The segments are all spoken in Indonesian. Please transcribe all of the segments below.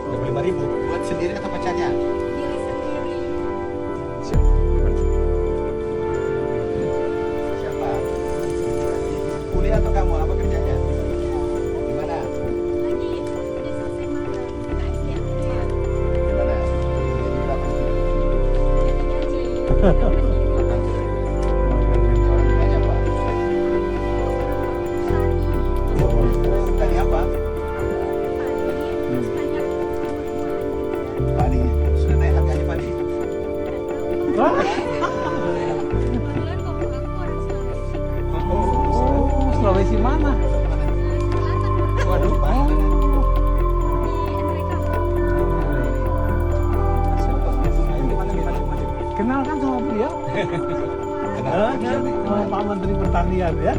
25.000 buat sendiri atau pacarnya? Diri sendiri. Siapa? Kuliah atau kamu? Apa kerjanya? Di mana? Lagi udah selesai magang. KSD aja. Di mana? Gaji berapa? Ganti gaji. Kerjanya apa? Tadi apa? Padi. Sudah naik harganya padi? Kebetulan bapak aku orang Sulawesi. Oh, Sulawesi mana? Selatan, Pak. Waduh, Pak. Di NRK. Kenalkan sama beliau. Kenal. Sama Pak Menteri Pertanian ya.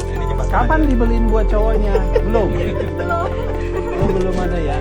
Ini cuma Kapan dibeliin buat cowoknya? Belum. Belum. Oh, belum ada ya.